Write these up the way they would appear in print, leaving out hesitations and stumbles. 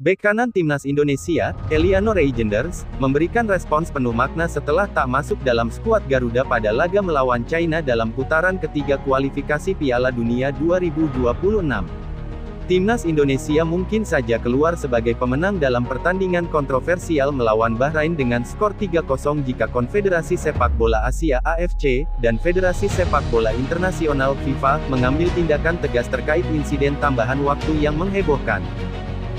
Bek kanan timnas Indonesia, Eliano Reijenders, memberikan respons penuh makna setelah tak masuk dalam skuad Garuda pada laga melawan China dalam putaran ketiga kualifikasi Piala Dunia 2026. Timnas Indonesia mungkin saja keluar sebagai pemenang dalam pertandingan kontroversial melawan Bahrain dengan skor 3-0 jika Konfederasi Sepak Bola Asia (AFC) dan Federasi Sepak Bola Internasional (FIFA) mengambil tindakan tegas terkait insiden tambahan waktu yang menghebohkan.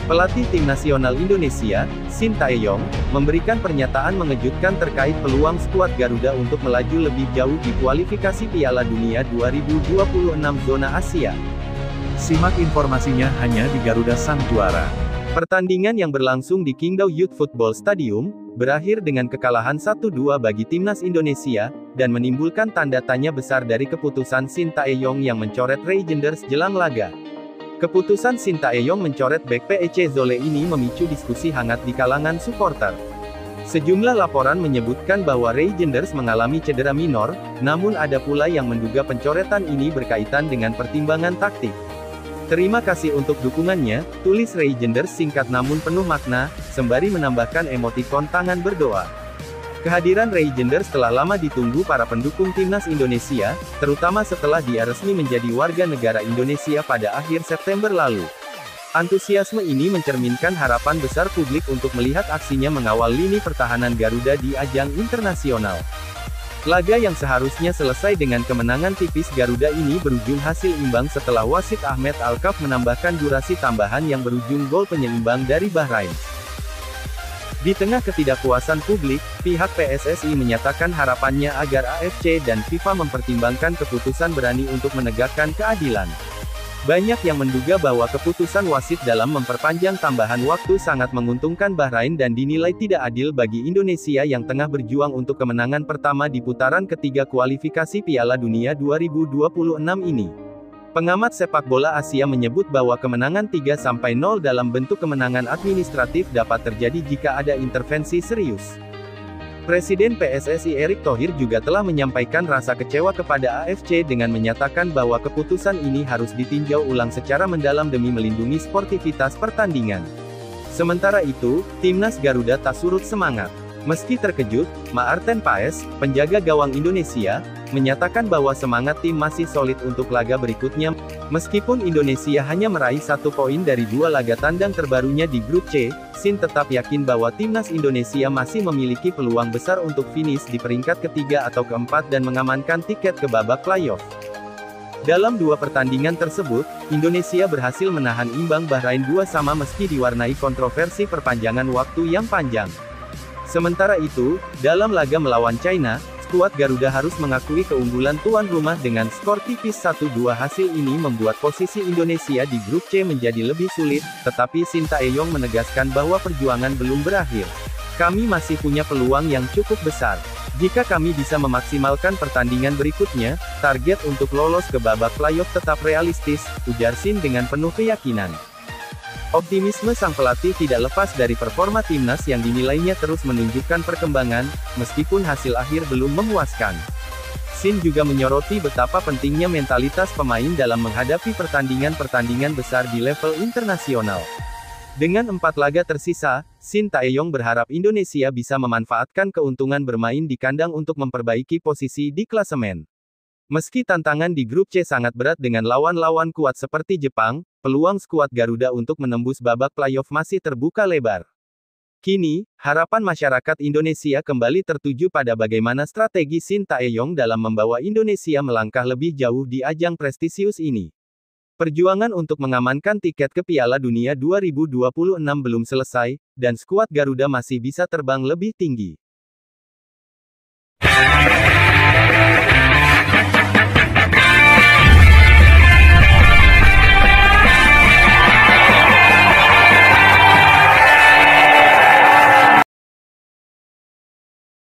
Pelatih Tim Nasional Indonesia, Shin Tae-yong, memberikan pernyataan mengejutkan terkait peluang skuad Garuda untuk melaju lebih jauh di kualifikasi Piala Dunia 2026 zona Asia. Simak informasinya hanya di Garuda Sang Juara. Pertandingan yang berlangsung di Qingdao Youth Football Stadium, berakhir dengan kekalahan 1-2 bagi Timnas Indonesia, dan menimbulkan tanda tanya besar dari keputusan Shin Tae-yong yang mencoret Reijenders jelang laga. Keputusan Shin Tae-yong mencoret bek PEC Zole ini memicu diskusi hangat di kalangan supporter. Sejumlah laporan menyebutkan bahwa Reijenders mengalami cedera minor, namun ada pula yang menduga pencoretan ini berkaitan dengan pertimbangan taktik. Terima kasih untuk dukungannya, tulis Reijenders singkat namun penuh makna, sembari menambahkan emotikon tangan berdoa. Kehadiran Reijenders telah lama ditunggu para pendukung Timnas Indonesia, terutama setelah dia resmi menjadi warga negara Indonesia pada akhir September lalu. Antusiasme ini mencerminkan harapan besar publik untuk melihat aksinya mengawal lini pertahanan Garuda di ajang internasional. Laga yang seharusnya selesai dengan kemenangan tipis Garuda ini berujung hasil imbang setelah wasit Ahmed Alkaf menambahkan durasi tambahan yang berujung gol penyeimbang dari Bahrain. Di tengah ketidakpuasan publik, pihak PSSI menyatakan harapannya agar AFC dan FIFA mempertimbangkan keputusan berani untuk menegakkan keadilan. Banyak yang menduga bahwa keputusan wasit dalam memperpanjang tambahan waktu sangat menguntungkan Bahrain dan dinilai tidak adil bagi Indonesia yang tengah berjuang untuk kemenangan pertama di putaran ketiga kualifikasi Piala Dunia 2026 ini. Pengamat sepak bola Asia menyebut bahwa kemenangan 3-0 dalam bentuk kemenangan administratif dapat terjadi jika ada intervensi serius. Presiden PSSI Erick Thohir juga telah menyampaikan rasa kecewa kepada AFC dengan menyatakan bahwa keputusan ini harus ditinjau ulang secara mendalam demi melindungi sportivitas pertandingan. Sementara itu, Timnas Garuda tak surut semangat. Meski terkejut, Maarten Paes, penjaga gawang Indonesia, menyatakan bahwa semangat tim masih solid untuk laga berikutnya. Meskipun Indonesia hanya meraih 1 poin dari 2 laga tandang terbarunya di grup C, Shin tetap yakin bahwa Timnas Indonesia masih memiliki peluang besar untuk finish di peringkat ketiga atau keempat dan mengamankan tiket ke babak playoff. Dalam 2 pertandingan tersebut, Indonesia berhasil menahan imbang Bahrain 2-2 meski diwarnai kontroversi perpanjangan waktu yang panjang. Sementara itu, dalam laga melawan China, skuad Garuda harus mengakui keunggulan tuan rumah dengan skor tipis 1-2. Hasil ini membuat posisi Indonesia di grup C menjadi lebih sulit, tetapi Shin Tae-yong menegaskan bahwa perjuangan belum berakhir. Kami masih punya peluang yang cukup besar. Jika kami bisa memaksimalkan pertandingan berikutnya, target untuk lolos ke babak playoff tetap realistis, ujar Shin dengan penuh keyakinan. Optimisme sang pelatih tidak lepas dari performa timnas yang dinilainya terus menunjukkan perkembangan, meskipun hasil akhir belum memuaskan. Shin juga menyoroti betapa pentingnya mentalitas pemain dalam menghadapi pertandingan-pertandingan besar di level internasional. Dengan 4 laga tersisa, Shin Tae-yong berharap Indonesia bisa memanfaatkan keuntungan bermain di kandang untuk memperbaiki posisi di klasemen. Meski tantangan di grup C sangat berat dengan lawan-lawan kuat seperti Jepang, peluang skuad Garuda untuk menembus babak playoff masih terbuka lebar. Kini, harapan masyarakat Indonesia kembali tertuju pada bagaimana strategi Shin Tae-yong dalam membawa Indonesia melangkah lebih jauh di ajang prestisius ini. Perjuangan untuk mengamankan tiket ke Piala Dunia 2026 belum selesai, dan skuad Garuda masih bisa terbang lebih tinggi.